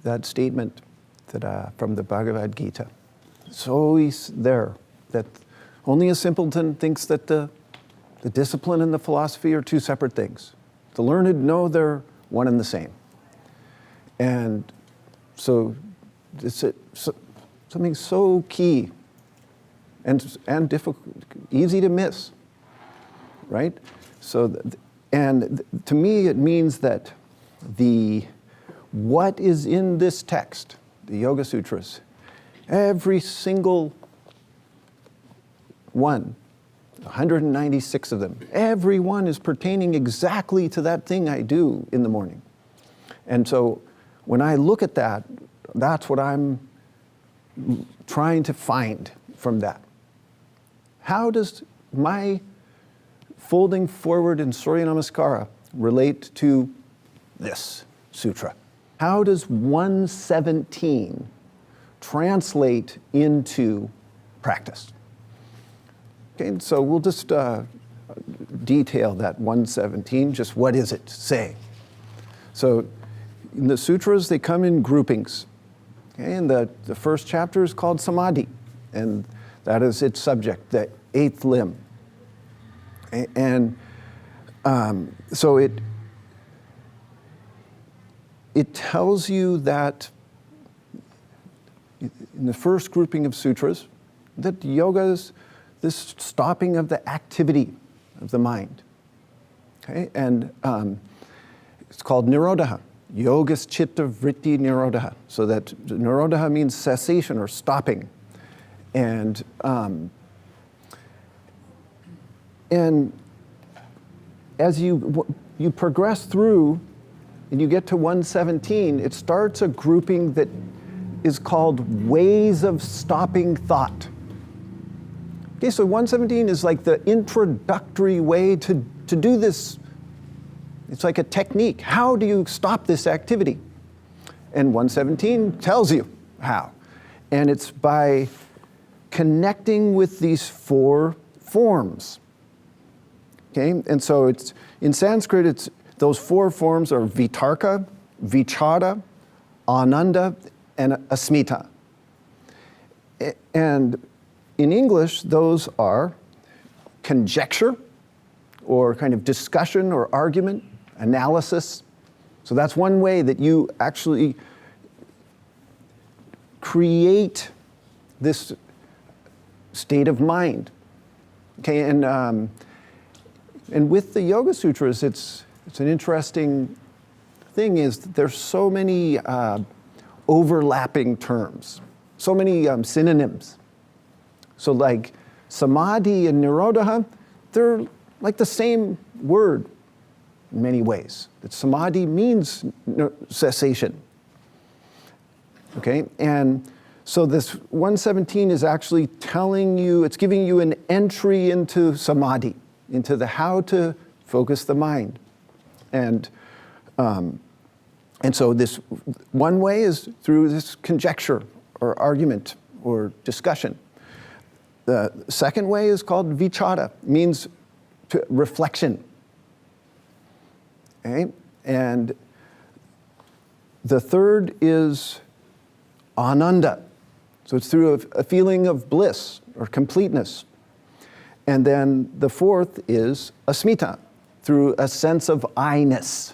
that statement that from the Bhagavad Gita. It's always there, that only a simpleton thinks that the discipline and the philosophy are two separate things. The learned know they're one and the same. And so it's something so key and difficult, easy to miss, right? So, and to me, it means that what is in this text, the Yoga Sutras, every single one, 196 of them, every one is pertaining exactly to that thing I do in the morning. And so when I look at that, that's what I'm trying to find from that. How does my folding forward in Surya Namaskara relate to this sutra? How does 117 translate into practice? Okay, so we'll just detail that 117, just what does it say? So in the sutras, they come in groupings. Okay, and the first chapter is called Samadhi, and that is its subject, the eighth limb. And so it tells you that in the first grouping of sutras, that yoga is this stopping of the activity of the mind. Okay, and it's called nirodha, yogas chitta vritti nirodha. So that nirodha means cessation or stopping. And as you progress through and you get to 117, it starts a grouping that is called ways of stopping thought. Okay, so 117 is like the introductory way to do this. It's like a technique. How do you stop this activity? And 117 tells you how. And it's by connecting with these four forms. Okay, and so it's in Sanskrit, those four forms are vitarka, vichara, ananda, and asmita. And in English, those are conjecture, or kind of discussion or argument, analysis. So that's one way that you actually create this state of mind. Okay, and with the Yoga Sutras, it's an interesting thing is that there's so many overlapping terms, so many synonyms. So like samadhi and nirodha, they're like the same word in many ways. That samadhi means cessation. Okay, and so this 117 is actually telling you, it's giving you an entry into samadhi, into the how to focus the mind. And so this one way is through this conjecture or argument or discussion. The second way is called vichara, means reflection. Okay? And the third is ananda. So it's through a feeling of bliss or completeness. And then the fourth is asmita, through a sense of I-ness.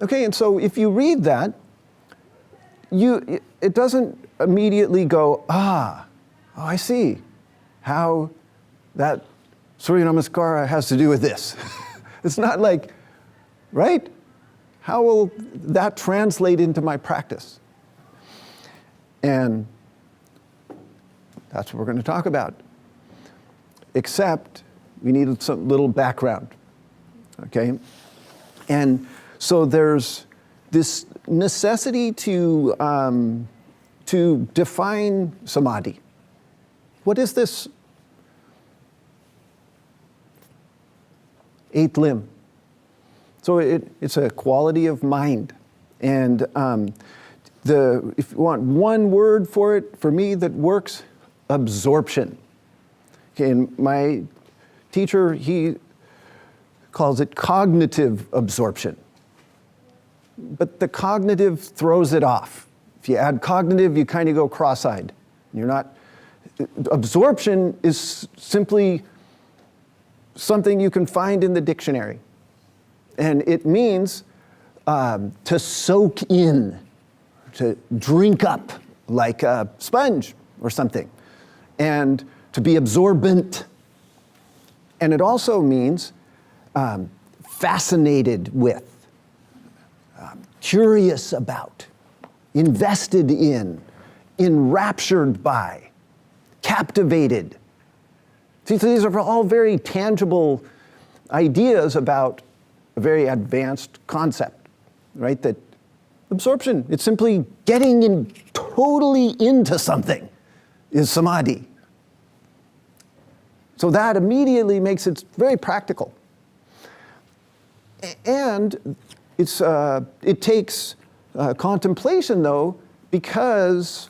Okay, and so if you read that, it doesn't immediately go, I see how that Surya Namaskara has to do with this. It's not like, right? How will that translate into my practice? And that's what we're going to talk about. Except we need some little background, okay? And so there's this necessity to define samadhi. What is this eighth limb? So it's a quality of mind. And if you want one word for it, for me that works, absorption. Okay, and my teacher, he calls it cognitive absorption. but the cognitive throws it off. If you add cognitive, you kind of go cross-eyed. You're not, absorption is simply something you can find in the dictionary. And it means to soak in, to drink up like a sponge or something, and to be absorbent. And it also means fascinated with, curious about, invested in, enraptured by, captivated. See, so these are all very tangible ideas about a very advanced concept, right? That absorption, it's simply getting in totally into something is samadhi. So that immediately makes it very practical. And it takes contemplation, though, because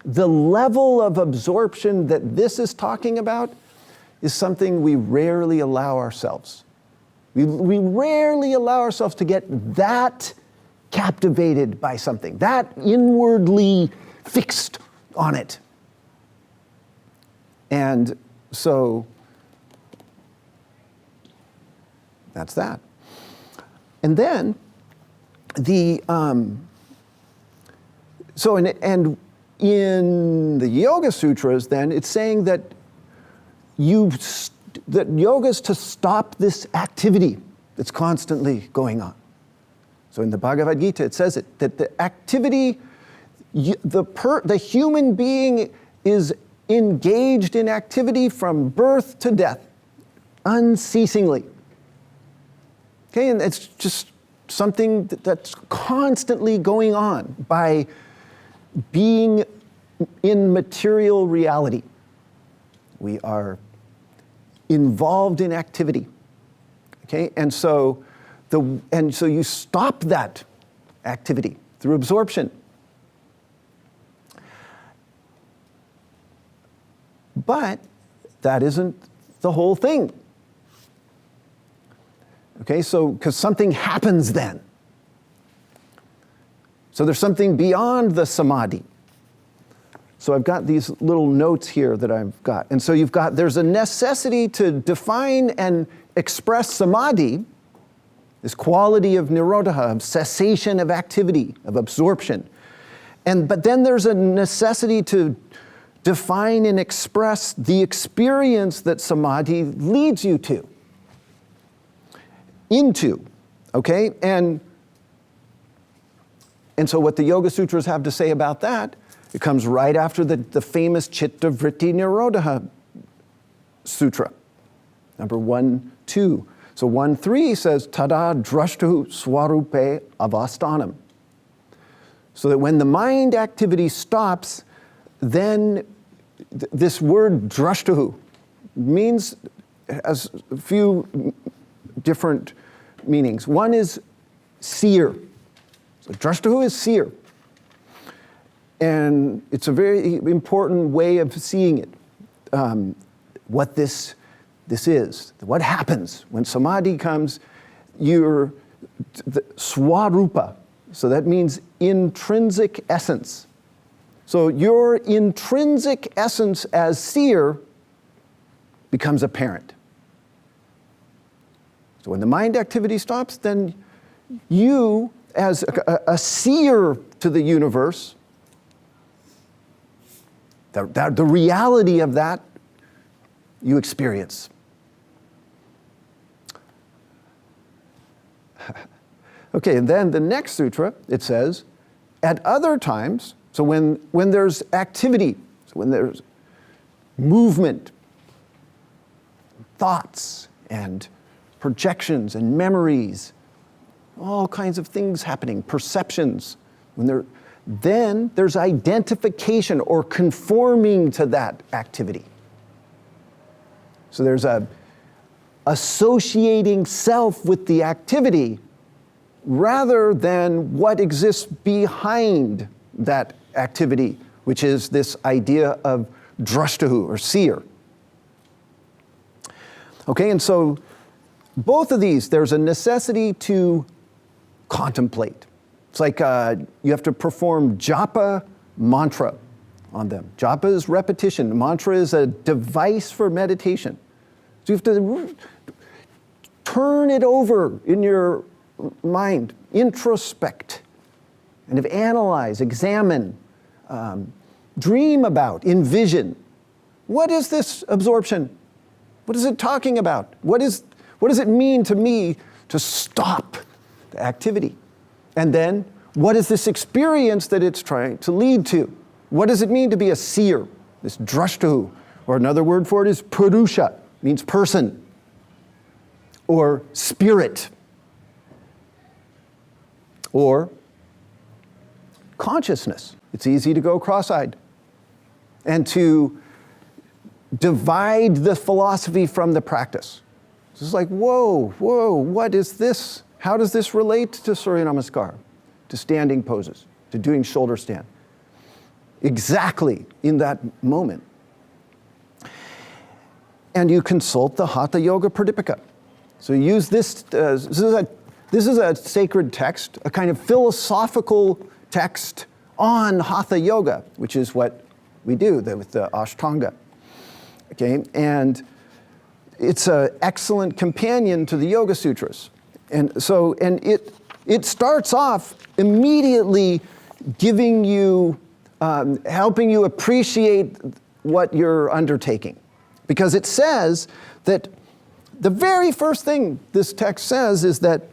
the level of absorption that this is talking about is something we rarely allow ourselves. We rarely allow ourselves to get that captivated by something, that inwardly fixed on it. And so that's that. And then and in the Yoga Sutras, then it's saying that that yoga is to stop this activity that's constantly going on. So in the Bhagavad Gita, it says that the activity, the human being is engaged in activity from birth to death, unceasingly. Okay, and it's just something that's constantly going on by being in material reality. We are involved in activity. Okay, and so you stop that activity through absorption. But that isn't the whole thing. Okay, so because something happens then. So there's something beyond the samadhi. So I've got these little notes here that I've got. And so there's a necessity to define and express samadhi, this quality of nirodha, of cessation of activity, of absorption. But then there's a necessity to define and express the experience that samadhi leads you to, into, okay? And so what the Yoga Sutras have to say about that, it comes right after the famous Chitta Vritti Nirodha Sutra, number 1-2. So 1-3 says, Tada drashtu swarupe avasthanam. So that when the mind activity stops, then this word drashtu means, has a few different meanings. One is seer. So drashtu is seer. And it's a very important way of seeing it, what this is. What happens when samadhi comes, you're swarupa. So that means intrinsic essence. So your intrinsic essence as seer becomes apparent. So when the mind activity stops, then you, as a seer to the universe, the reality of that you experience. Okay, and then the next sutra, it says, at other times, so when there's activity, so when there's movement, thoughts and projections and memories, all kinds of things happening, perceptions, then there's identification or conforming to that activity. So there's associating self with the activity rather than what exists behind that activity, which is this idea of drashtu or seer. Okay, and so both of these, there's a necessity to contemplate. It's like you have to perform japa mantra on them. Japa is repetition. Mantra is a device for meditation. So you have to turn it over in your mind, introspect, and analyze, examine, dream about, envision. What is this absorption? What is it talking about? What does it mean to me to stop the activity? And then, what is this experience that it's trying to lead to? What does it mean to be a seer? This drashtahu, or another word for it is purusha, means person, or spirit, or consciousness. It's easy to go cross-eyed and to divide the philosophy from the practice. It's like, whoa, what is this? How does this relate to Surya Namaskar, to standing poses, to doing shoulder stand? Exactly in that moment. And you consult the Hatha Yoga Pradipika. So you use this, this is a sacred text, a kind of philosophical text on Hatha Yoga, which is what we do with the Ashtanga. Okay, and it's an excellent companion to the Yoga Sutras. And it starts off immediately giving you, helping you appreciate what you're undertaking. Because it says that the very first thing this text says is that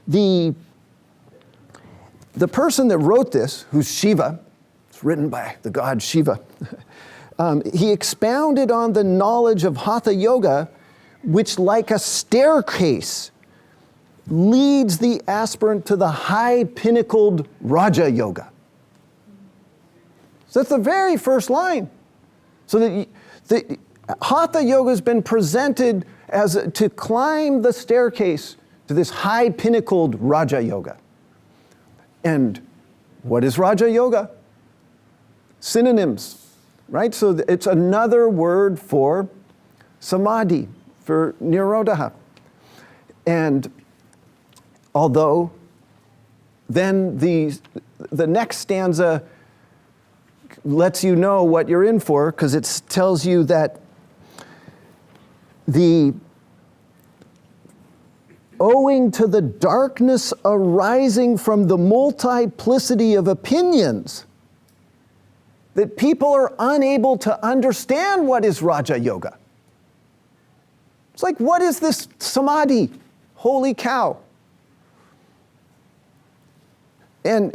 the person that wrote this, who's Shiva, it's written by the god Shiva, he expounded on the knowledge of Hatha Yoga, which like a staircase leads the aspirant to the high pinnacled Raja Yoga. So that's the very first line. So the Hatha Yoga has been presented as to climb the staircase to this high pinnacled Raja Yoga. And what is Raja Yoga? Synonyms, right? So it's another word for Samadhi, for Nirodha. And although then the next stanza lets you know what you're in for, because it tells you that owing to the darkness arising from the multiplicity of opinions, that people are unable to understand what is Raja Yoga. It's like, what is this Samadhi? Holy cow. And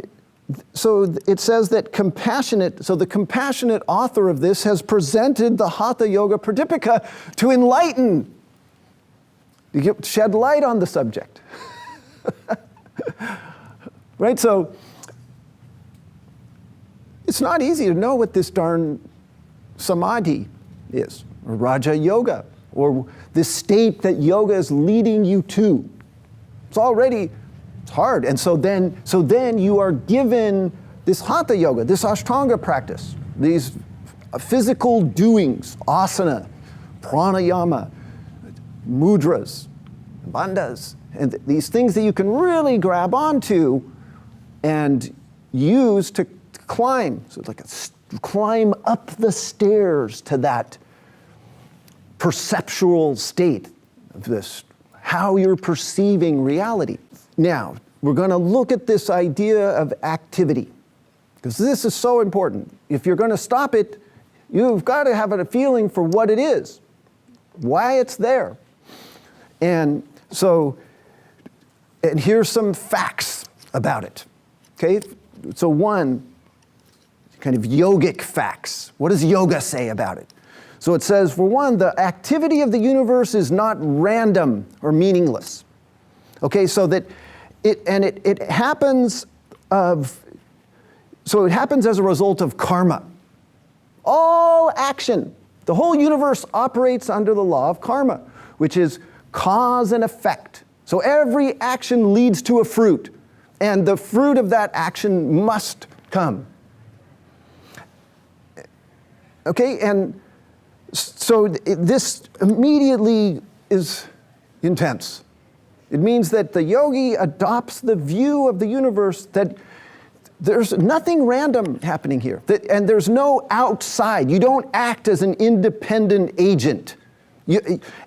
so it says that the compassionate author of this has presented the Hatha Yoga Pradipika to enlighten, to shed light on the subject. Right? So it's not easy to know what this darn Samadhi is, or Raja Yoga, or this state that yoga is leading you to. It's hard. And so then you are given this Hatha Yoga, this Ashtanga practice, these physical doings, asana, pranayama, mudras, bandhas, and these things that you can really grab onto and use to climb. So it's like climb up the stairs to that perceptual state of this, how you're perceiving reality. Now, we're going to look at this idea of activity, because this is so important. If you're going to stop it, you've got to have a feeling for what it is, why it's there. And here's some facts about it. Okay? So one, kind of yogic facts. What does yoga say about it? So it says, for one, the activity of the universe is not random or meaningless. Okay, so that it happens so it happens as a result of karma. All action, the whole universe operates under the law of karma, which is cause and effect. So every action leads to a fruit, and the fruit of that action must come. Okay, and so this immediately is intense. It means that the yogi adopts the view of the universe that there's nothing random happening here, and there's no outside. You don't act as an independent agent.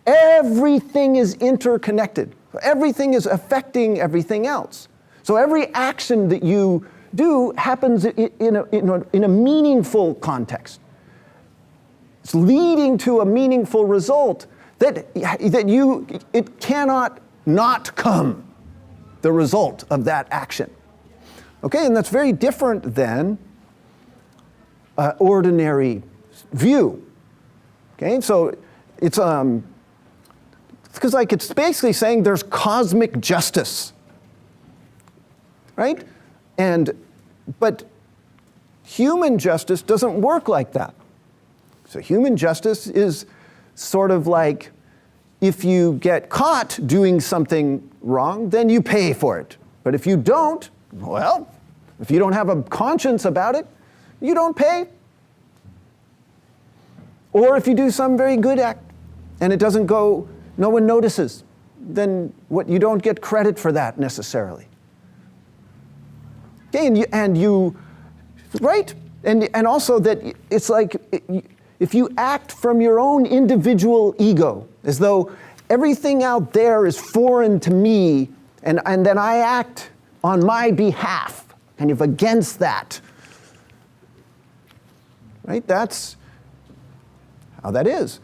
Everything is interconnected. Everything is affecting everything else. So every action that you do happens in a meaningful context. It's leading to a meaningful result that it cannot not come, the result of that action. Okay, and that's very different than ordinary view. Okay, so it's because it's basically saying there's cosmic justice, right? But human justice doesn't work like that. So human justice is sort of like, if you get caught doing something wrong, then you pay for it. But if you don't, well, if you don't have a conscience about it, you don't pay. Or if you do some very good act and it doesn't go, no one notices, then you don't get credit for that necessarily. Okay, and you right? And also that it's like, if you act from your own individual ego, as though everything out there is foreign to me, and then I act on my behalf, kind of against that, right? That's how that is.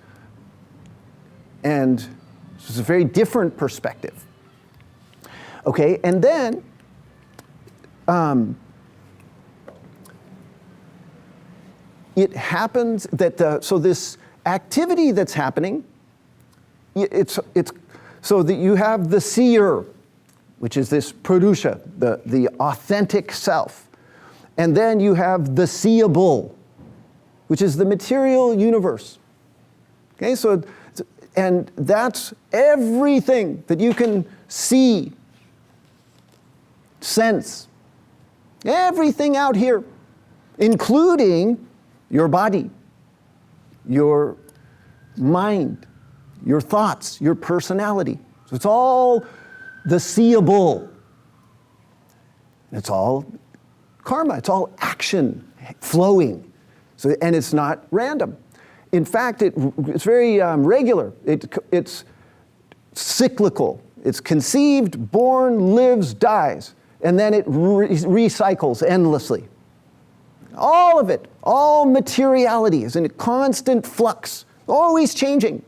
And it's a very different perspective. Okay, and then it happens that so this activity that's happening, it's so that you have the seer, which is this purusha, the authentic self, and then you have the seeable, which is the material universe. Okay, so and that's everything that you can see, sense, everything out here, including your body, your mind, your thoughts, your personality. So it's all the seeable. It's all karma. It's all action flowing. So, and it's not random. In fact, it's very regular. It's cyclical. It's conceived, born, lives, dies, and then it recycles endlessly. All of it, all materiality is in a constant flux, always changing.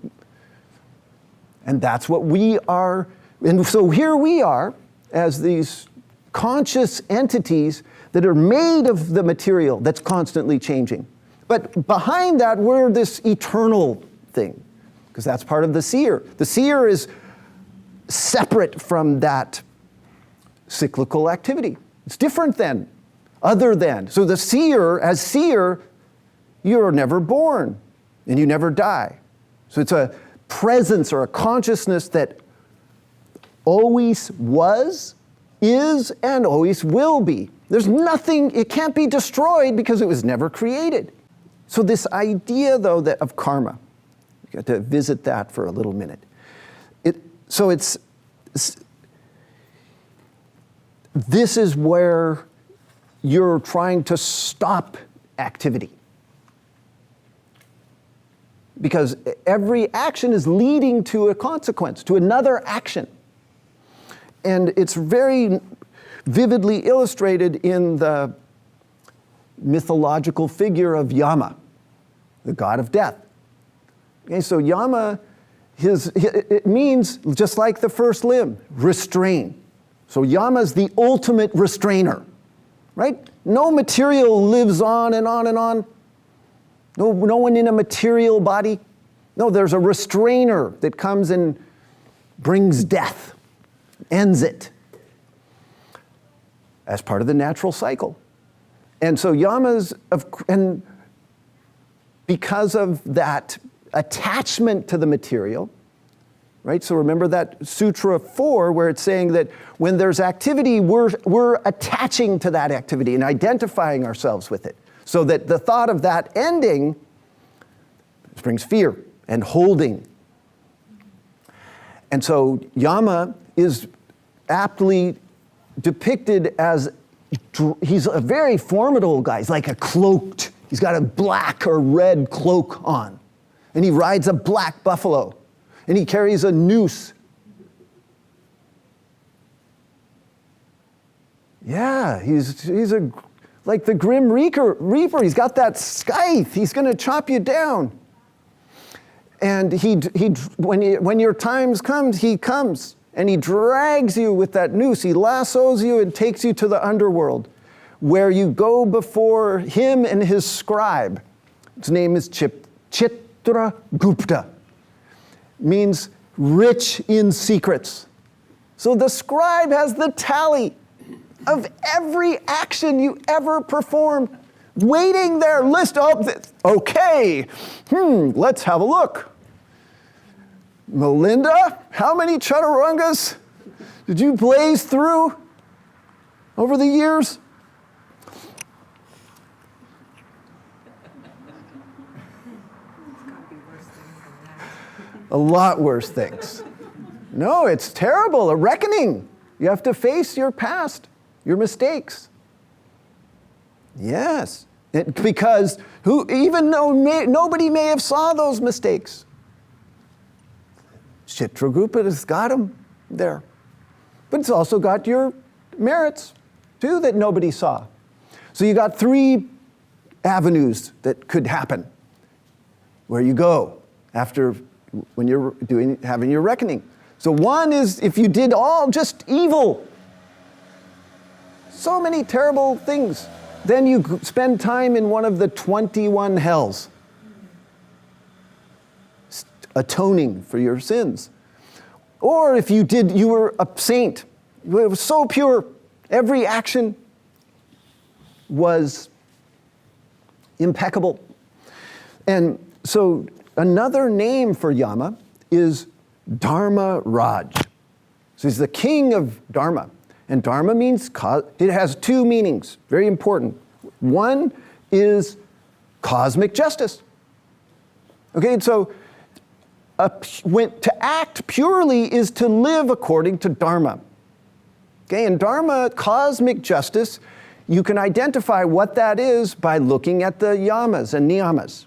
And that's what we are. And so here we are as these conscious entities that are made of the material that's constantly changing. But behind that, we're this eternal thing, because that's part of the seer. The seer is separate from that cyclical activity. It's different than, other than. So the seer, as seer, you're never born and you never die. So it's a presence or a consciousness that always was, is, and always will be. There's nothing, it can't be destroyed because it was never created. So this idea, though, that of karma, we got to visit that for a little minute. This is where you're trying to stop activity. Because every action is leading to a consequence, to another action. And it's very vividly illustrated in the mythological figure of Yama, the god of death. Okay, so Yama, it means, just like the first limb, restrain. So Yama's the ultimate restrainer, right? No material lives on and on and on. No one in a material body. No, there's a restrainer that comes and brings death, ends it, as part of the natural cycle. And so Yama's, and because of that attachment to the material, right? So remember that Sutra 4 where it's saying that when there's activity, we're attaching to that activity and identifying ourselves with it. So that the thought of that ending brings fear and holding. And so Yama is aptly depicted as, he's a very formidable guy. He's like he's got a black or red cloak on. And he rides a black buffalo. And he carries a noose. Yeah, he's like the Grim Reaper. He's got that scythe. He's going to chop you down. And when your times comes, he comes. And he drags you with that noose. He lassos you and takes you to the underworld, where you go before him and his scribe. His name is Chitragupta. Means rich in secrets. So the scribe has the tally of every action you ever performed, waiting there, list up, okay, let's have a look. Melinda, how many chaturangas did you blaze through over the years? A lot worse things. No, it's terrible, a reckoning. You have to face your past, your mistakes. Yes, because even though nobody may have saw those mistakes, Chitragupta has got them there. But it's also got your merits, too, that nobody saw. So you got 3 avenues that could happen where you go after when you're having your reckoning. So one is if you did all just evil, so many terrible things, then you spend time in one of the 21 hells, atoning for your sins. Or if you were a saint, it was so pure, every action was impeccable. And so another name for Yama is Dharma Raj. So he's the king of Dharma. And Dharma means, it has 2 meanings, very important. One is cosmic justice. Okay, and so to act purely is to live according to Dharma. Okay, and Dharma, cosmic justice, you can identify what that is by looking at the yamas and niyamas.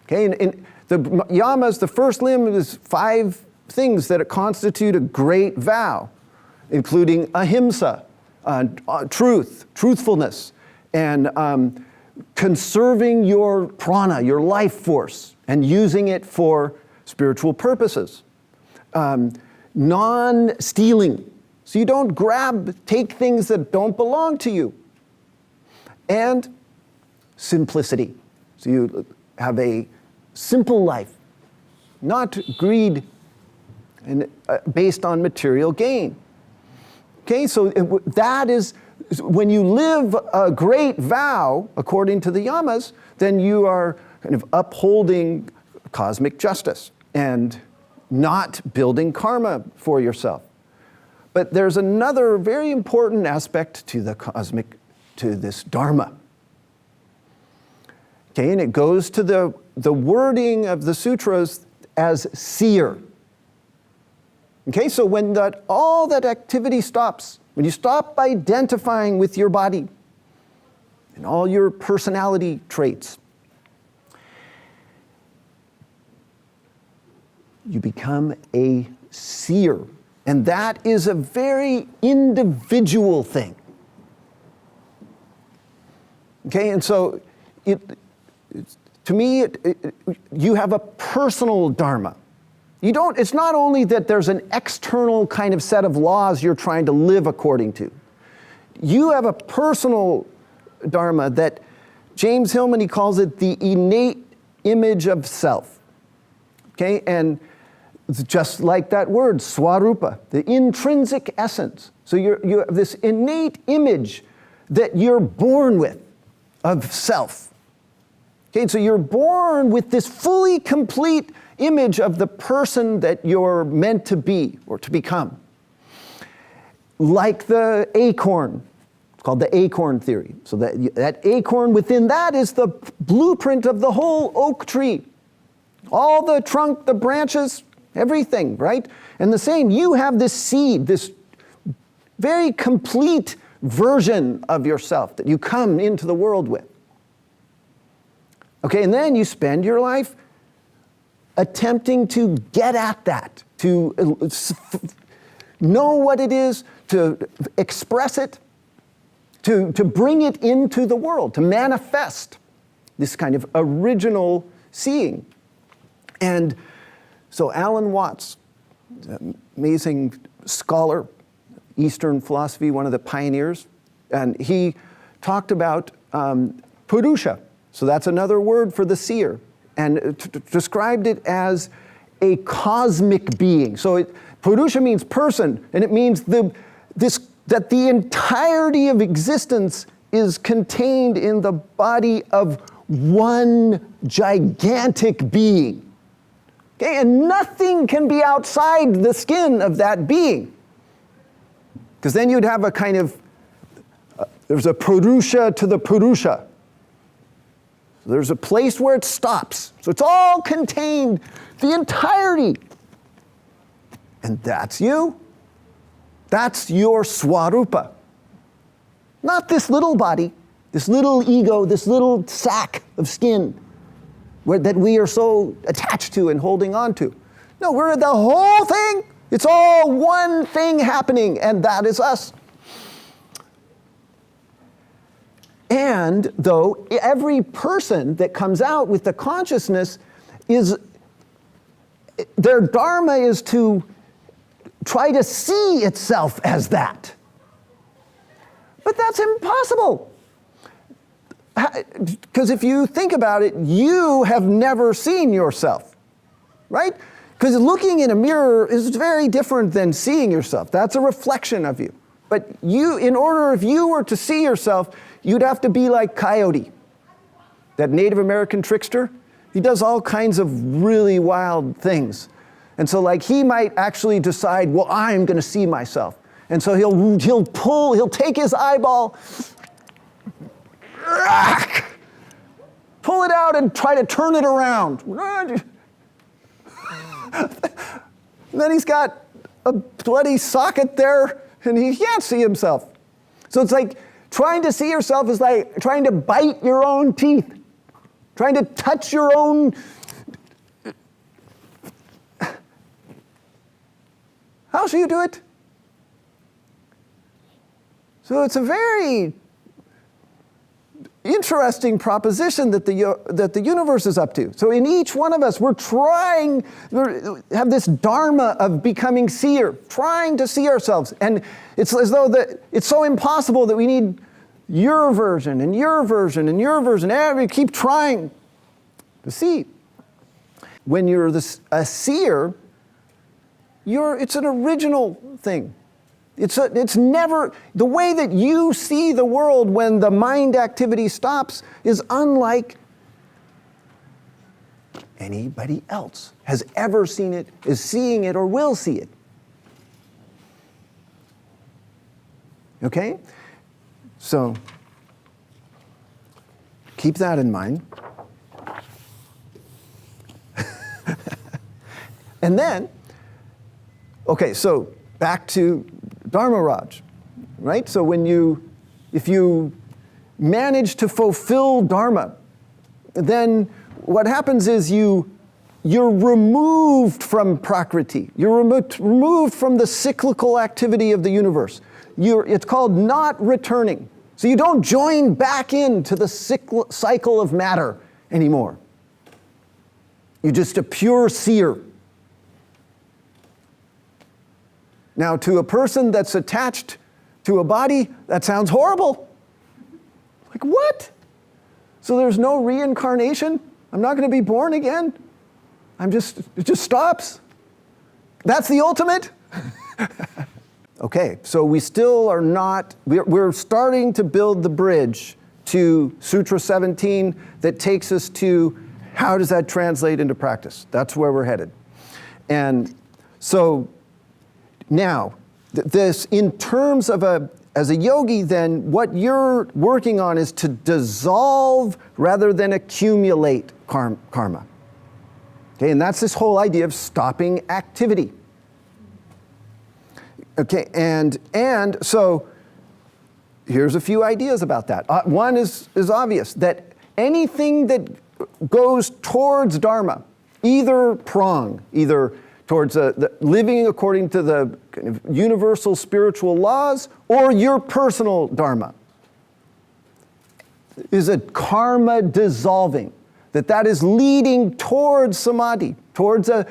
Okay, and the yamas, the first limb is 5 things that constitute a great vow, including ahimsa, truthfulness, and conserving your prana, your life force, and using it for spiritual purposes. Non-stealing, so you don't take things that don't belong to you. And simplicity, so you have a simple life, not greed and based on material gain. Okay, so that is, when you live a great vow, according to the yamas, then you are kind of upholding cosmic justice and not building karma for yourself. But there's another very important aspect to this Dharma. Okay, and it goes to the wording of the sutras as seer. Okay, so when all that activity stops, when you stop identifying with your body and all your personality traits, you become a seer. And that is a very individual thing. Okay, and so to me, you have a personal Dharma. It's not only that there's an external kind of set of laws you're trying to live according to. You have a personal Dharma that James Hillman, he calls it the innate image of self. Okay, and it's just like that word, swarupa, the intrinsic essence. So you have this innate image that you're born with of self. Okay, so you're born with this fully complete image of the person that you're meant to be or to become. Like the acorn, it's called the acorn theory. So that acorn within that is the blueprint of the whole oak tree. All the trunk, the branches, everything, right? And the same, you have this seed, this very complete version of yourself that you come into the world with. Okay, and then you spend your life attempting to get at that, to know what it is, to express it, to bring it into the world, to manifest this kind of original seeing. And so Alan Watts, amazing scholar, Eastern philosophy, one of the pioneers, and he talked about Purusha. So that's another word for the seer, and described it as a cosmic being. So Purusha means person, and it means that the entirety of existence is contained in the body of one gigantic being. Okay, and nothing can be outside the skin of that being. Because then you'd have a kind of, there's a Purusha to the Purusha. So there's a place where it stops. So it's all contained, the entirety. And that's you. That's your Swarupa. Not this little body, this little ego, this little sack of skin that we are so attached to and holding on to. No, we're the whole thing. It's all one thing happening, and that is us. And though every person that comes out with the consciousness their dharma is to try to see itself as that. But that's impossible. Because if you think about it, you have never seen yourself, right? Because looking in a mirror is very different than seeing yourself. That's a reflection of you. But if you were to see yourself, you'd have to be like Coyote, that Native American trickster. He does all kinds of really wild things. And so he might actually decide, well, I'm going to see myself. And so he'll take his eyeball, pull it out and try to turn it around. And then he's got a bloody socket there, and he can't see himself. So it's like trying to see yourself is like trying to bite your own teeth, trying to touch your own. How shall you do it? So it's a very interesting proposition that the universe is up to. So in each one of us, we have this dharma of becoming seer, trying to see ourselves. And it's as though it's so impossible that we need your version and your version and your version. And we keep trying to see. When you're a seer, it's an original thing. It's never, the way that you see the world when the mind activity stops is unlike anybody else has ever seen it, is seeing it, or will see it. Okay? So, keep that in mind. And then, okay, so back to Dharma Raj, right? So if you manage to fulfill Dharma, then what happens is you're removed from Prakriti. You're removed from the cyclical activity of the universe. It's called not returning. So you don't join back into the cycle of matter anymore. You're just a pure seer. Now, to a person that's attached to a body, that sounds horrible. Like, what? So there's no reincarnation? I'm not going to be born again? It just stops? That's the ultimate? Okay, so we still are not, we're starting to build the bridge to Sutra 17 that takes us to how does that translate into practice? That's where we're headed. And so, now, this in terms of as a yogi, then what you're working on is to dissolve rather than accumulate karma. Okay, and that's this whole idea of stopping activity. Okay, and so here's a few ideas about that. One is obvious, that anything that goes towards Dharma, either prong, either towards the living according to the kind of universal spiritual laws, or your personal Dharma, is a karma dissolving, that is leading towards Samadhi, towards a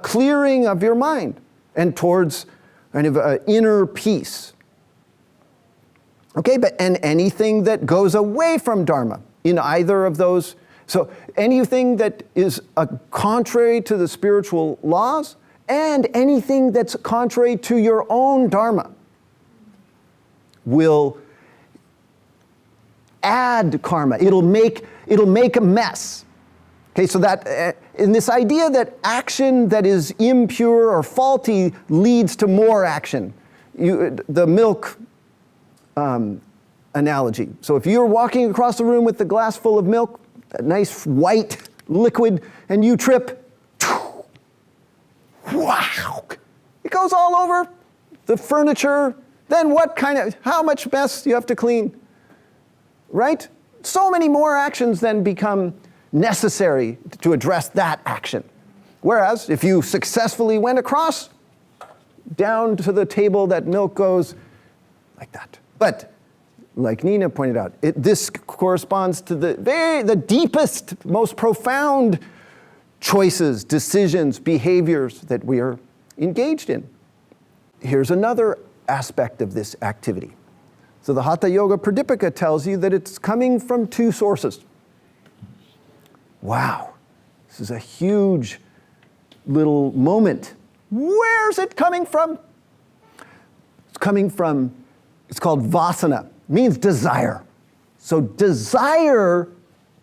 clearing of your mind, and towards kind of inner peace. Okay, and anything that goes away from Dharma in either of those, so anything that is contrary to the spiritual laws, and anything that's contrary to your own Dharma will add karma. It'll make a mess. Okay, so that in this idea that action that is impure or faulty leads to more action. The milk analogy. So if you're walking across the room with the glass full of milk, a nice white liquid, and you trip, wow, it goes all over the furniture. Then how much mess you have to clean, right? So many more actions then become necessary to address that action. Whereas if you successfully went across, down to the table that milk goes like that. But like Nina pointed out, this corresponds to the deepest, most profound choices, decisions, behaviors that we are engaged in. Here's another aspect of this activity. So the Hatha Yoga Pradipika tells you that it's coming from two sources. Wow, this is a huge little moment. Where's it coming from? It's coming from, it's called vasana, means desire. So desire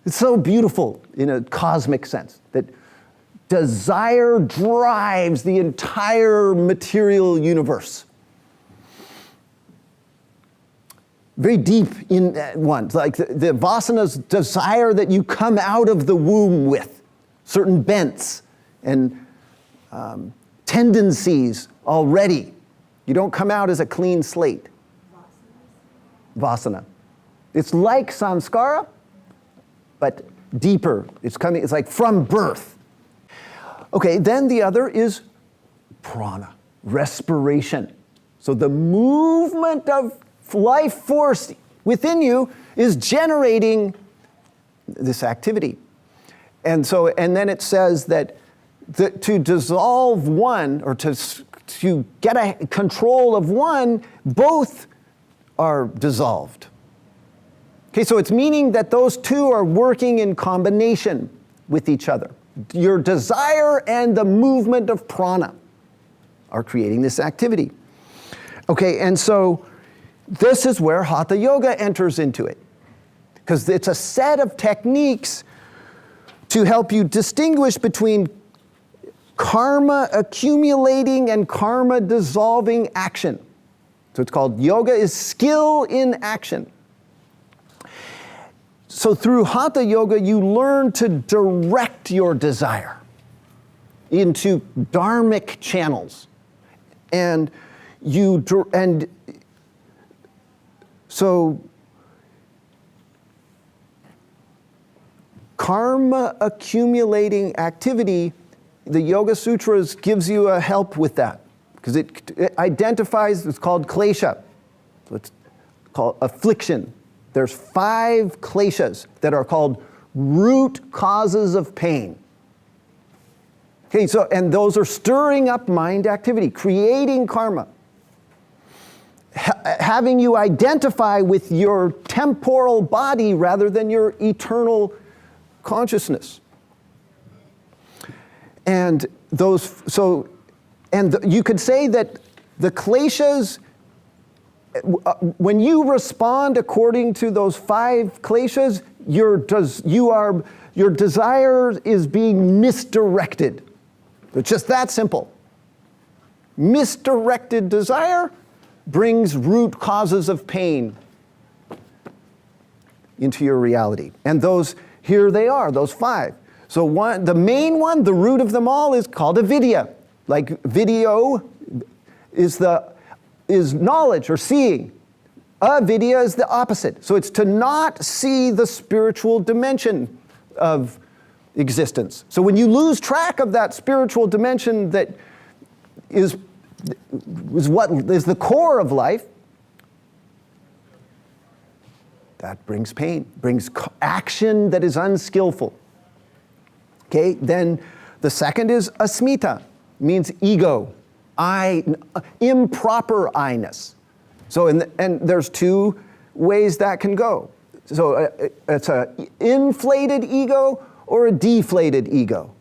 is so beautiful in a cosmic sense, that desire drives the entire material universe. Very deep in one, like the vasanas desire that you come out of the womb with certain bents and tendencies already. You don't come out as a clean slate. Vasana. It's like samskara, but deeper. It's like from birth. Okay, then the other is prana, respiration. So the movement of life force within you is generating this activity. And then it says that to dissolve one, or to get a control of one, both are dissolved. Okay, so it's meaning that those two are working in combination with each other. Your desire and the movement of prana are creating this activity. Okay, and so this is where Hatha Yoga enters into it, because it's a set of techniques to help you distinguish between karma accumulating and karma dissolving action. So it's called yoga is skill in action. So through Hatha Yoga, you learn to direct your desire into dharmic channels. So karma accumulating activity, the Yoga Sutras gives you a help with that, because it identifies, it's called klesha. So it's called affliction. There's 5 kleshas that are called root causes of pain. Okay, so, and those are stirring up mind activity, creating karma. Having you identify with your temporal body rather than your eternal consciousness. And you could say that the kleshas, when you respond according to those 5 kleshas, your desire is being misdirected. It's just that simple. Misdirected desire brings root causes of pain into your reality. And those, here they are, those 5. So the main one, the root of them all, is called avidya. Like video is knowledge or seeing. Avidya is the opposite. So it's to not see the spiritual dimension of existence. So when you lose track of that spiritual dimension that is what is the core of life, that brings pain, brings action that is unskillful. Okay, then the second is asmita, means ego, improper I-ness. So, and there's two ways that can go. So it's an inflated ego or a deflated ego.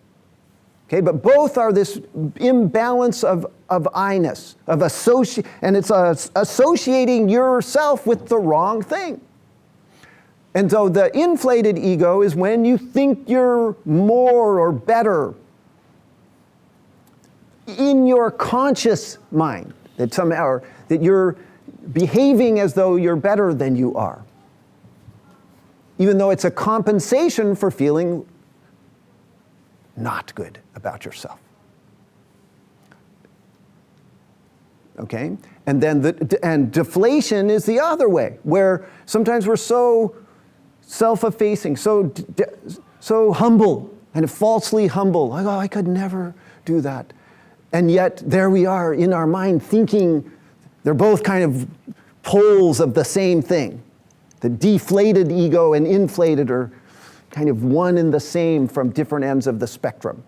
Okay, but both are this imbalance of I-ness, and it's associating yourself with the wrong thing. And so the inflated ego is when you think you're more or better in your conscious mind, that somehow that you're behaving as though you're better than you are, even though it's a compensation for feeling not good about yourself. Okay? And then deflation is the other way, where sometimes we're so self-effacing, so humble, and falsely humble. Like, oh, I could never do that. And yet, there we are in our mind thinking they're both kind of poles of the same thing. The deflated ego and inflated are kind of one and the same from different ends of the spectrum.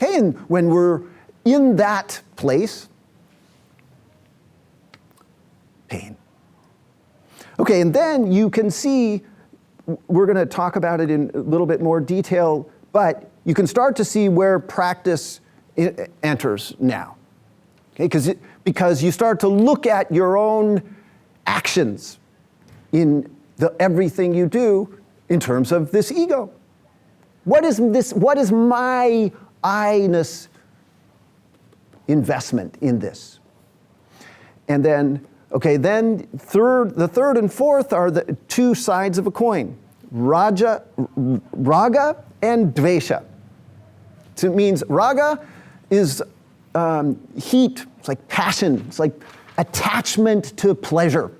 Okay, and when we're in that place, pain. Okay, and then you can see, we're going to talk about it in a little bit more detail, but you can start to see where practice enters now. Okay, because you start to look at your own actions in everything you do in terms of this ego. What is my I-ness investment in this? And then, okay, then the third and fourth are the two sides of a coin. Raga and dvesha. So it means raga is heat, it's like passion, it's like attachment to pleasure.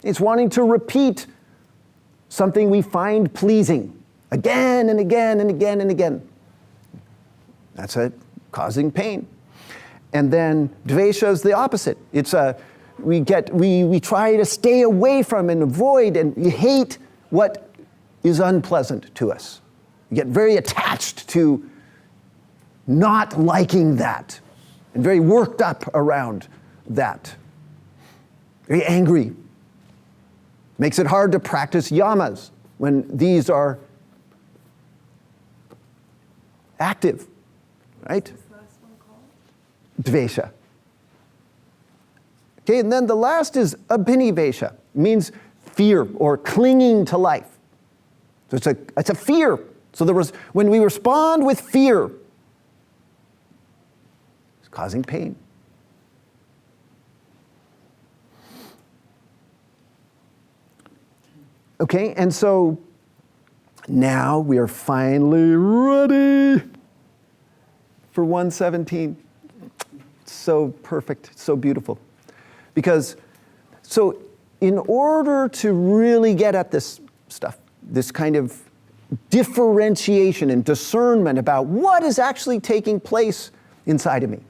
It's wanting to repeat something we find pleasing again and again and again and again. That's causing pain. And then dvesha is the opposite. It's we try to stay away from and avoid, and we hate what is unpleasant to us. We get very attached to not liking that and very worked up around that. Very angry. Makes it hard to practice yamas when these are active, right? What's the last one called? Dvesha. Okay, and then the last is abhinivesha, means fear or clinging to life. So it's a fear. So when we respond with fear, it's causing pain. Okay, and so now we are finally ready for 117. So perfect, so beautiful. Because, so in order to really get at this stuff, this kind of differentiation and discernment about what is actually taking place inside of me,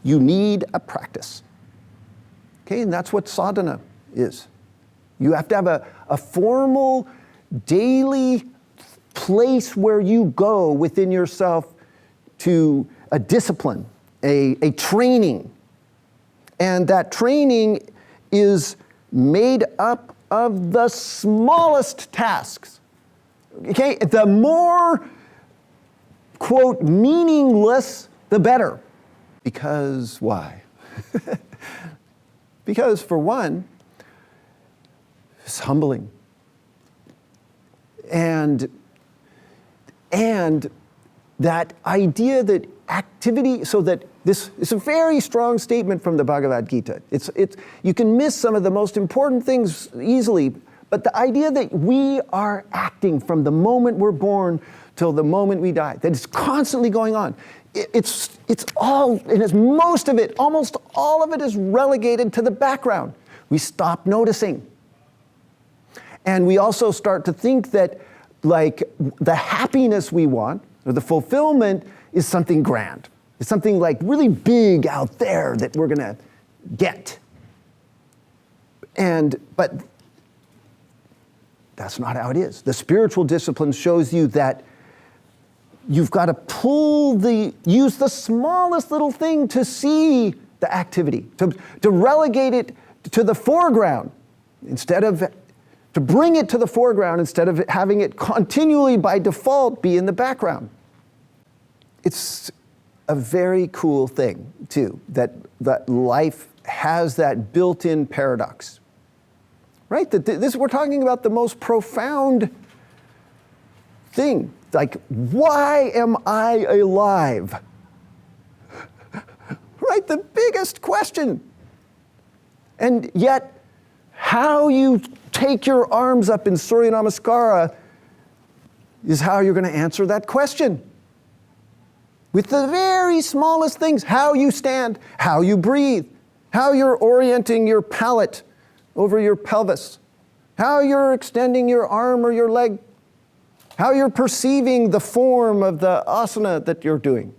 you need a practice. Okay, and that's what sadhana is. You have to have a formal, daily place where you go within yourself to a discipline, a training. And that training is made up of the smallest tasks. Okay, the more, quote, meaningless, the better. Because why? Because for one, it's humbling. And that idea that activity, so that this is a very strong statement from the Bhagavad Gita. You can miss some of the most important things easily, But the idea that we are acting from the moment we're born till the moment we die, that it's constantly going on. It's all, and it's most of it, almost all of it is relegated to the background. We stop noticing. And we also start to think that like the happiness we want, or the fulfillment, is something grand. It's something like really big out there that we're gonna get. But that's not how it is. The spiritual discipline shows you that you've got to use the smallest little thing to see the activity, to relegate it to the foreground to bring it to the foreground instead of having it continually by default be in the background. It's a very cool thing too, that life has that built-in paradox. Right? We're talking about the most profound thing. Like, why am I alive? Right? The biggest question. And yet, how you take your arms up in Surya Namaskara is how you're going to answer that question. With the very smallest things, how you stand, how you breathe, how you're orienting your palate over your pelvis, how you're extending your arm or your leg, how you're perceiving the form of the asana that you're doing.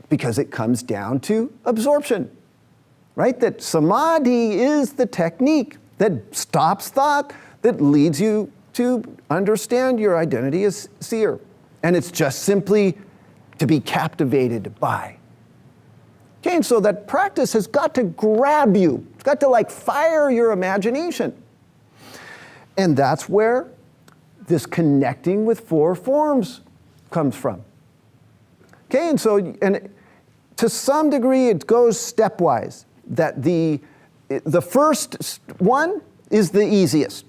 Because it comes down to absorption, right? That samadhi is the technique that stops thought, that leads you to understand your identity as seer. And it's just simply to be captivated by. Okay, and so that practice has got to grab you. It's got to like fire your imagination. And that's where this connecting with four forms comes from. Okay, and so, and to some degree it goes stepwise. That the first one is the easiest,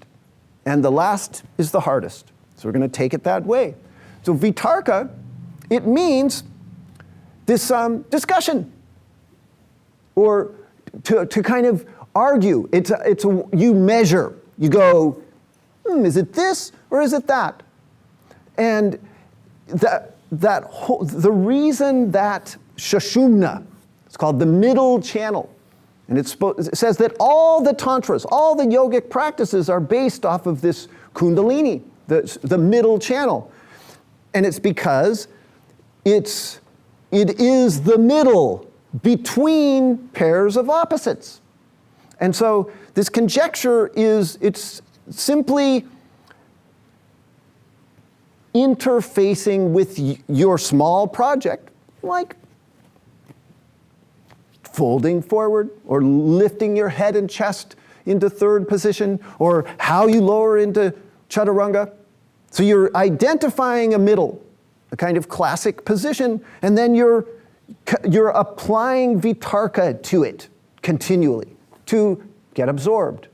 and the last is the hardest. So we're going to take it that way. So vitarka, it means this discussion, or to kind of argue. You measure. You go, is it this or is it that? And the reason that Sushumna, it's called the middle channel, and it says that all the tantras, all the yogic practices are based off of this kundalini, the middle channel. And it's because it is the middle between pairs of opposites. And so this conjecture it's simply interfacing with your small project, like folding forward, or lifting your head and chest into third position, or how you lower into chaturanga. So you're identifying a middle, a kind of classic position, and then you're applying vitarka to it continually to get absorbed.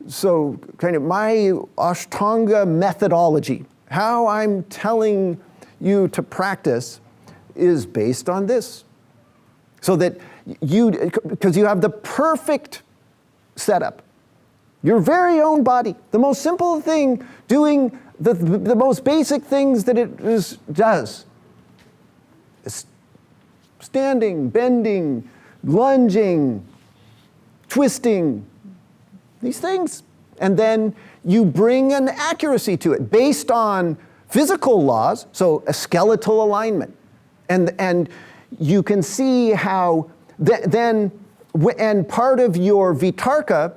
So kind of my Ashtanga methodology, how I'm telling you to practice, is based on this. So that because you have the perfect setup, your very own body, the most simple thing, doing the most basic things that it does. Standing, bending, lunging, twisting, these things. And then you bring an accuracy to it based on physical laws, so a skeletal alignment. And you can see how and part of your vitarka,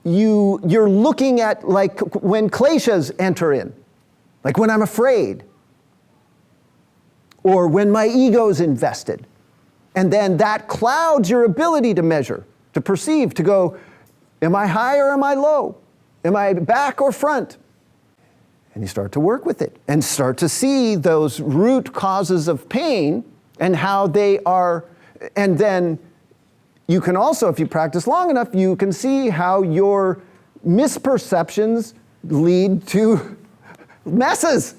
you're looking at like when kleshas enter in, like when I'm afraid, or when my ego's invested. And then that clouds your ability to measure, to perceive, to go, am I high or am I low? Am I back or front? And you start to work with it and start to see those root causes of pain and how they are, and then you can also, if you practice long enough, you can see how your misperceptions lead to messes.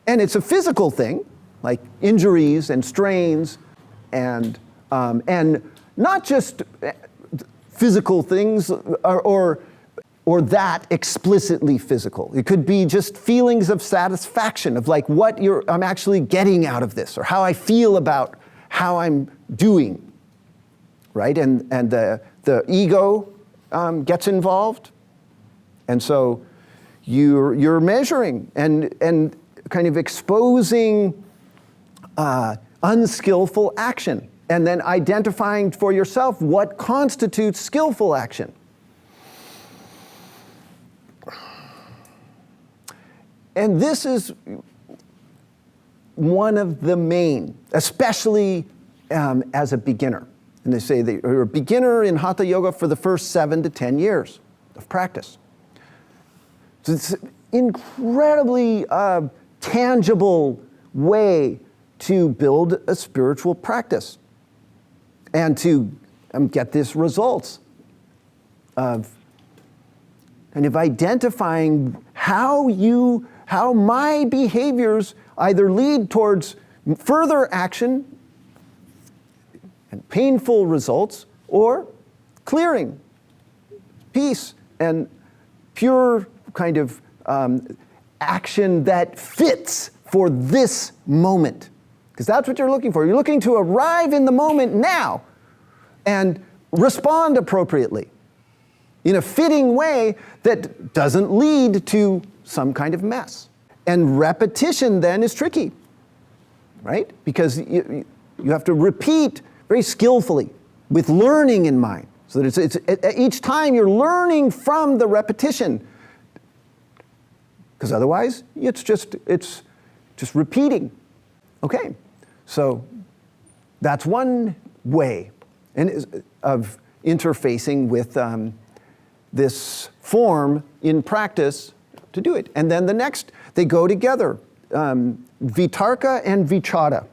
And it's a physical thing, like injuries and strains, and not just physical things or that explicitly physical. It could be just feelings of satisfaction, of like what I'm actually getting out of this, or how I feel about how I'm doing, right? And the ego gets involved, and so you're measuring and kind of exposing unskillful action, and then identifying for yourself what constitutes skillful action. And this is one of the main, especially as a beginner. And they say that you're a beginner in Hatha Yoga for the first 7 to 10 years of practice. So it's an incredibly tangible way to build a spiritual practice and to get these results of kind of identifying how my behaviors either lead towards further action and painful results, or clearing, peace, and pure kind of action that fits for this moment. Because that's what you're looking for. You're looking to arrive in the moment now and respond appropriately in a fitting way that doesn't lead to some kind of mess. And repetition then is tricky, right? Because you have to repeat very skillfully with learning in mind. So that it's each time you're learning from the repetition. Because otherwise, it's just repeating. Okay, so that's one way of interfacing with this form in practice to do it. And then the next, they go together, vitarka and vichara.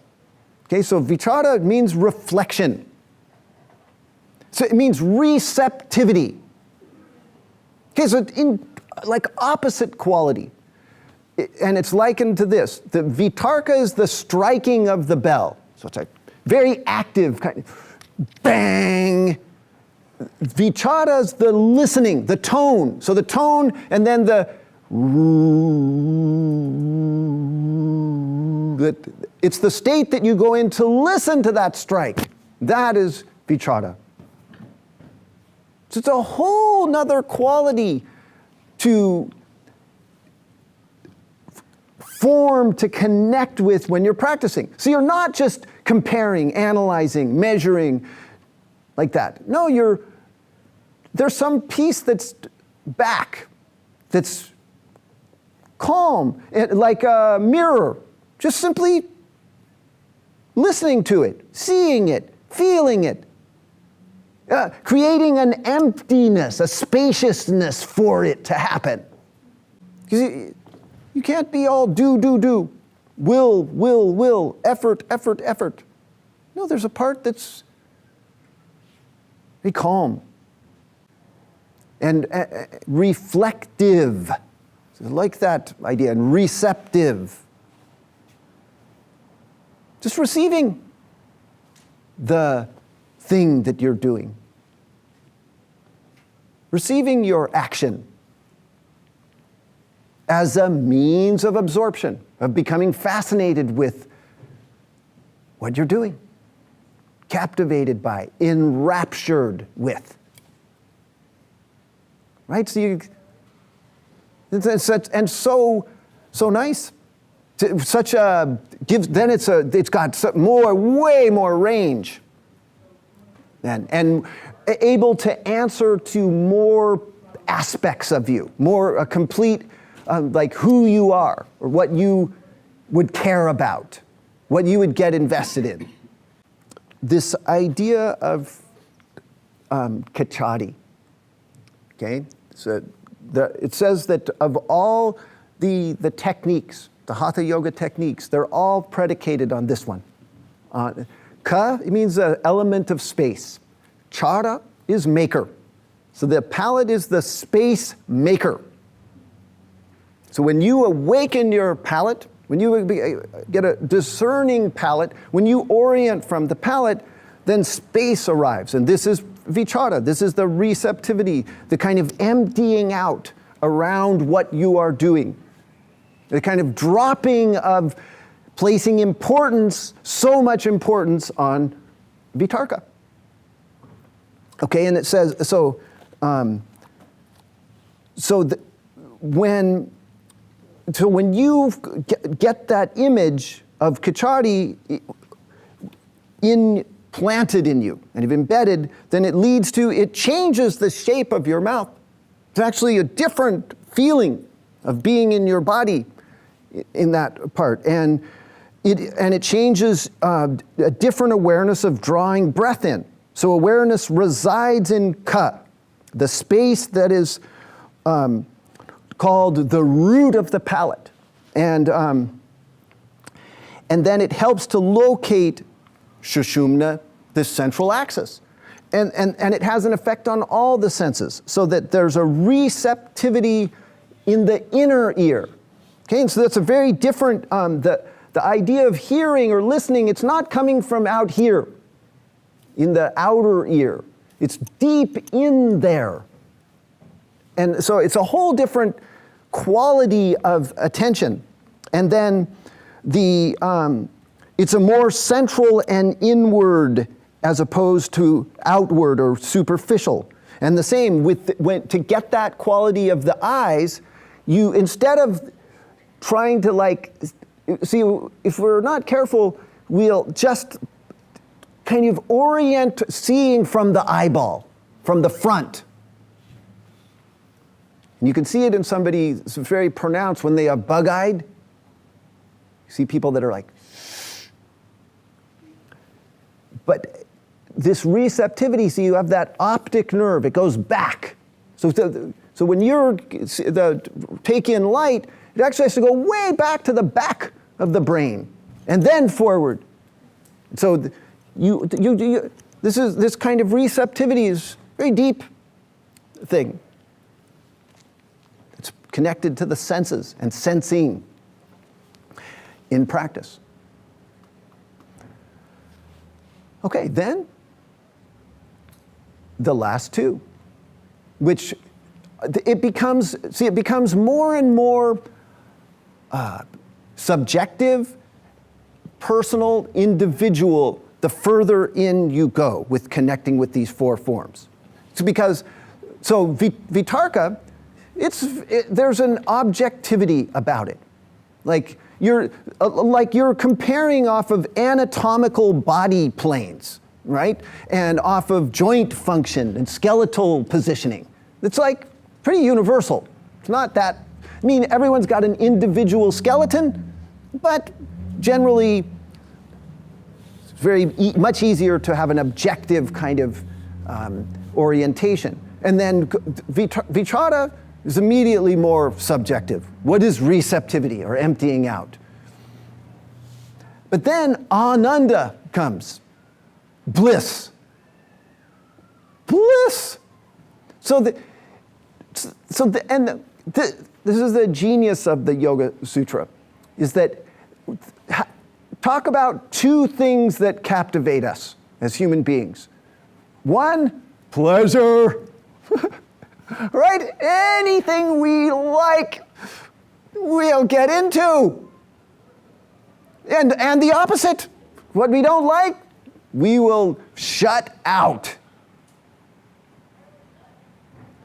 Okay, so vichara means reflection. So it means receptivity. Okay, so in like opposite quality. And it's likened to this. The vitarka is the striking of the bell. So it's a very active kind of bang. Vichara is the listening, the tone. So the tone and then it's the state that you go in to listen to that strike. That is vichara. So it's a whole nother quality to form to connect with when you're practicing. So you're not just comparing, analyzing, measuring like that. No, there's some piece that's back, that's calm, like a mirror, just simply listening to it, seeing it, feeling it, creating an emptiness, a spaciousness for it to happen. Because you can't be all do, will, effort. No, there's a part that's very calm and reflective. So I like that idea, and receptive. Just receiving the thing that you're doing. Receiving your action as a means of absorption, of becoming fascinated with what you're doing, captivated by, enraptured with. Right? So it's so nice. Such a gives. Then it's got way more range, and able to answer to more aspects of you, more a complete like who you are or what you would care about, what you would get invested in. This idea of kachati. Okay, so it says that of all the techniques, the Hatha Yoga techniques, they're all predicated on this one. Ka, it means an element of space. Chara is maker. So the palate is the space maker. So when you awaken your palate, when you get a discerning palate, when you orient from the palate, then space arrives. And this is vichara. This is the receptivity, the kind of emptying out around what you are doing. The kind of dropping of placing importance, so much importance on vitarka. Okay, and it says, when you get that image of Kachari planted in you and embedded, then it changes the shape of your mouth. It's actually a different feeling of being in your body in that part. And it changes a different awareness of drawing breath in. So awareness resides in ka, the space that is called the root of the palate. And then it helps to locate Shushumna, this central axis. And it has an effect on all the senses, so that there's a receptivity in the inner ear. Okay, and so that's a very different, the idea of hearing or listening, it's not coming from out here, in the outer ear. It's deep in there. And so it's a whole different quality of attention. And then it's a more central and inward as opposed to outward or superficial. And the same to get that quality of the eyes, you, instead of trying to see, if we're not careful, we'll just kind of orient seeing from the eyeball, from the front. And you can see it in somebody, it's very pronounced when they are bug-eyed. You see people that are like, but this receptivity, see, you have that optic nerve, it goes back. So when you're take in light, it actually has to go way back to the back of the brain and then forward. So this kind of receptivity is a very deep thing. It's connected to the senses and sensing in practice. Okay, then the last two, which it becomes more and more subjective, personal, individual, the further in you go with connecting with these four forms. Vitarka, there's an objectivity about it. Like you're comparing off of anatomical body planes, right? And off of joint function and skeletal positioning. It's like pretty universal. It's not that, everyone's got an individual skeleton, but generally it's very much easier to have an objective kind of orientation. And then vichara is immediately more subjective. What is receptivity or emptying out? But then ananda comes. Bliss. Bliss. This is the genius of the Yoga Sutra, is that talk about two things that captivate us as human beings. One, pleasure. Right? Anything we like, we'll get into. And the opposite, what we don't like, we will shut out.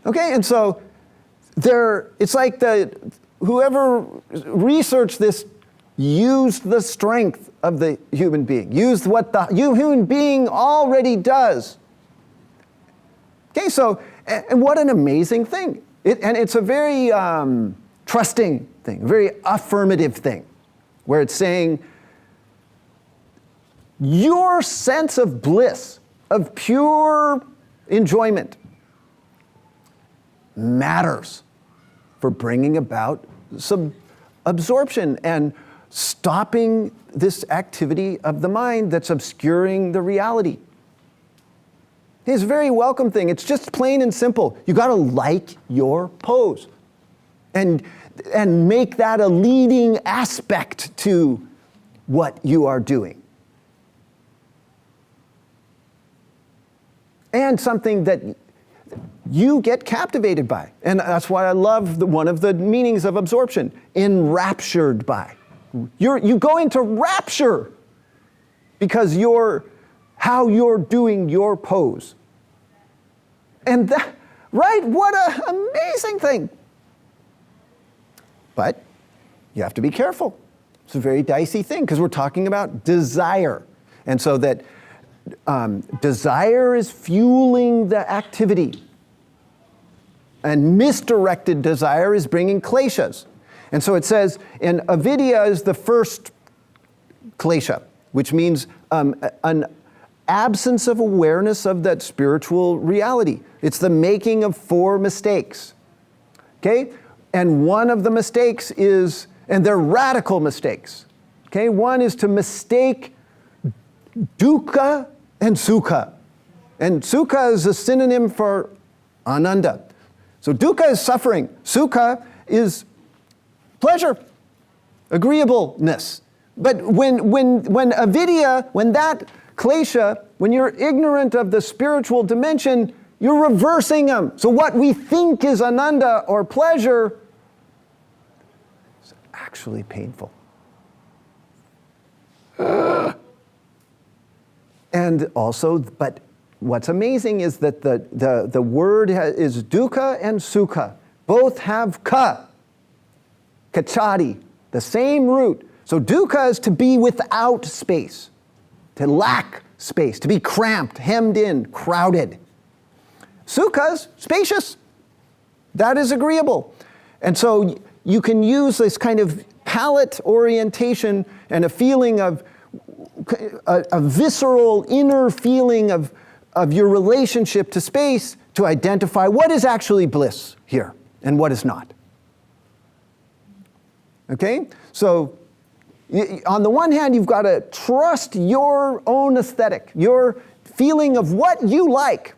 Okay, and so it's like whoever researched this used the strength of the human being, used what the human being already does. Okay, so, and what an amazing thing. And it's a very trusting thing, a very affirmative thing, where it's saying, your sense of bliss, of pure enjoyment, matters for bringing about some absorption and stopping this activity of the mind that's obscuring the reality. It's a very welcome thing. It's just plain and simple. You got to like your pose and make that a leading aspect to what you are doing. and something that you get captivated by. And that's why I love one of the meanings of absorption, enraptured by. You go into rapture because how you're doing your pose. And that, right? What an amazing thing. But you have to be careful. It's a very dicey thing because we're talking about desire. And so that desire is fueling the activity. And misdirected desire is bringing kleshas. And so it says, and avidya is the first klesha, which means an absence of awareness of that spiritual reality. It's the making of 4 mistakes. Okay? And one of the mistakes is, and they're radical mistakes. Okay? One is to mistake dukkha and sukha. And sukha is a synonym for ananda. So dukkha is suffering. Sukha is pleasure, agreeableness. But when avidya, when that klesha, when you're ignorant of the spiritual dimension, you're reversing them. So what we think is ananda or pleasure is actually painful. And also, but what's amazing is that the word is dukkha and sukha. Both have ka, kachati, the same root. So dukkha is to be without space, to lack space, to be cramped, hemmed in, crowded. Sukha is spacious. That is agreeable. And so you can use this kind of palate orientation and a feeling of, a visceral inner feeling of your relationship to space to identify what is actually bliss here and what is not. Okay? So on the one hand, you've got to trust your own aesthetic, your feeling of what you like.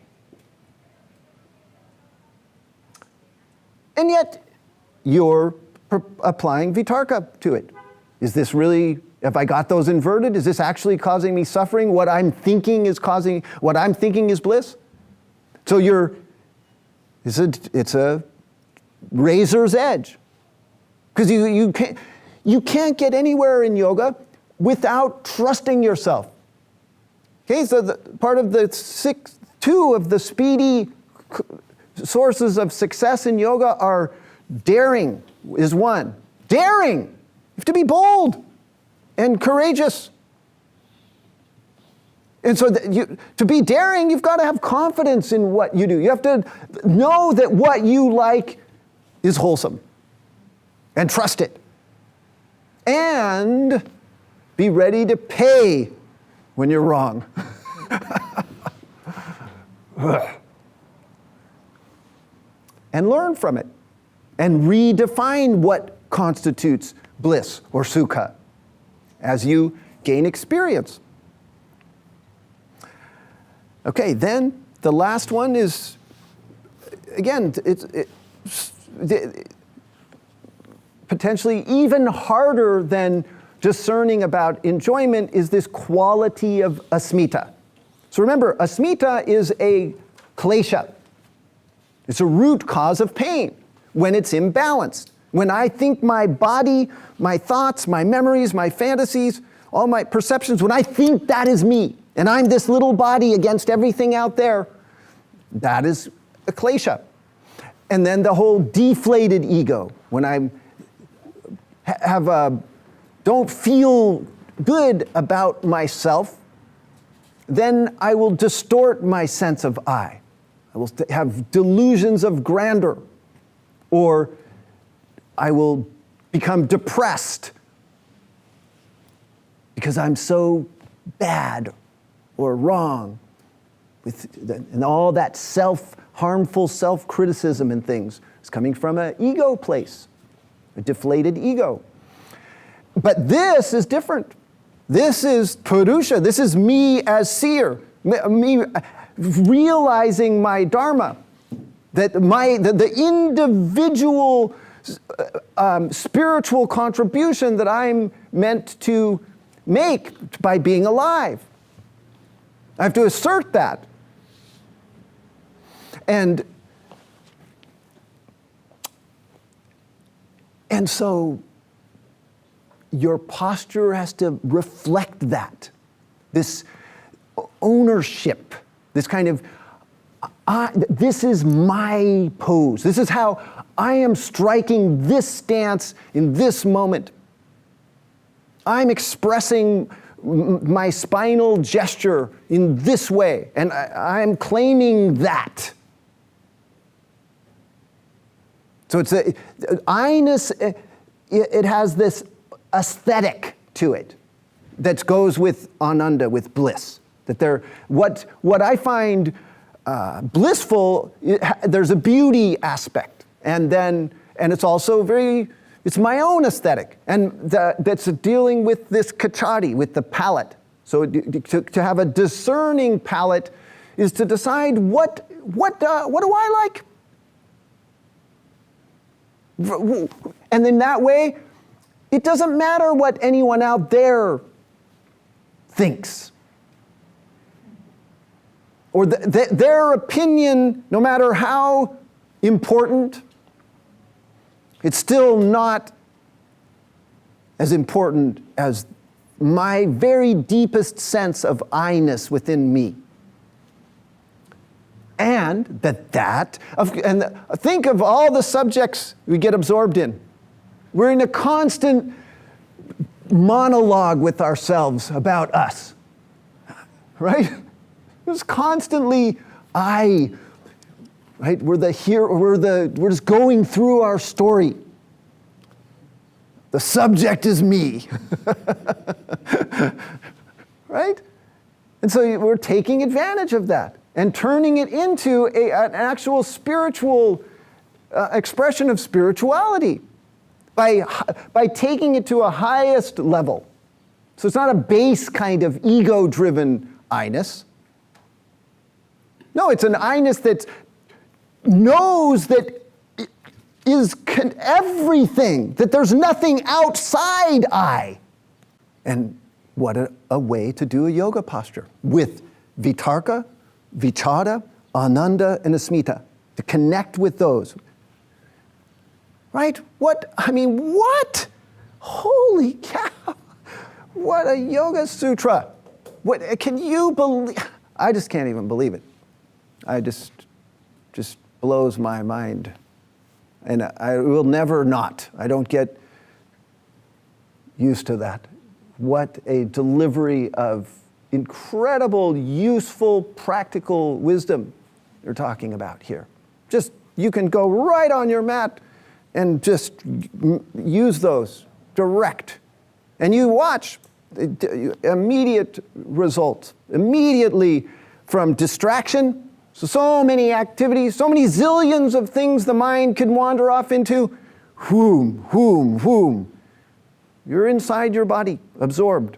And yet, you're applying vitarka to it. Is this really, have I got those inverted? Is this actually causing me suffering? What I'm thinking is bliss? So it's a razor's edge. Because you can't get anywhere in yoga without trusting yourself. Okay, so part of the two of the speedy sources of success in yoga are daring is one. Daring! You have to be bold and courageous. And so to be daring, you've got to have confidence in what you do. You have to know that what you like is wholesome. And trust it. And be ready to pay when you're wrong. And learn from it. And redefine what constitutes bliss or sukha as you gain experience. Okay, then the last one is, again, it's potentially even harder than discerning about enjoyment is this quality of asmita. So remember, asmita is a klesha. It's a root cause of pain when it's imbalanced. When I think my body, my thoughts, my memories, my fantasies, all my perceptions, when I think that is me, and I'm this little body against everything out there, that is a klesha. And then the whole deflated ego, when I don't feel good about myself, then I will distort my sense of I. I will have delusions of grandeur, or I will become depressed because I'm so bad or wrong, and all that harmful self-criticism and things is coming from an ego place, a deflated ego. But this is different. This is purusha. This is me as seer, me realizing my dharma, that the individual spiritual contribution that I'm meant to make by being alive. I have to assert that. And so your posture has to reflect that, this ownership, this kind of, this is my pose. This is how I am striking this stance in this moment. I'm expressing my spinal gesture in this way, and I'm claiming that. So it's I-ness, it has this aesthetic to it that goes with ananda, with bliss. That what I find blissful, there's a beauty aspect, and it's also it's my own aesthetic, and that's dealing with this kachati, with the palate. So to have a discerning palate is to decide what do I like. And in that way, it doesn't matter what anyone out there thinks. Or their opinion, no matter how important, it's still not as important as my very deepest sense of I-ness within me. And think of all the subjects we get absorbed in. We're in a constant monologue with ourselves about us, right? It's constantly I, right? We're just going through our story. The subject is me, right? And so we're taking advantage of that and turning it into an actual spiritual expression of spirituality by taking it to a highest level. So it's not a base kind of ego-driven I-ness. No, it's an I-ness that knows that it is everything, that there's nothing outside I. And what a way to do a yoga posture with vitarka, vichara, ananda, and asmita, to connect with those. Right? What? Holy cow! What a Yoga Sutra! What can you believe? I just can't even believe it. I just blows my mind. And I will never not. I don't get used to that. What a delivery of incredible, useful, practical wisdom you're talking about here. Just, you can go right on your mat and just use those direct. And you watch immediate results. Immediately from distraction, so many activities, so many zillions of things the mind can wander off into, whoom. You're inside your body, absorbed.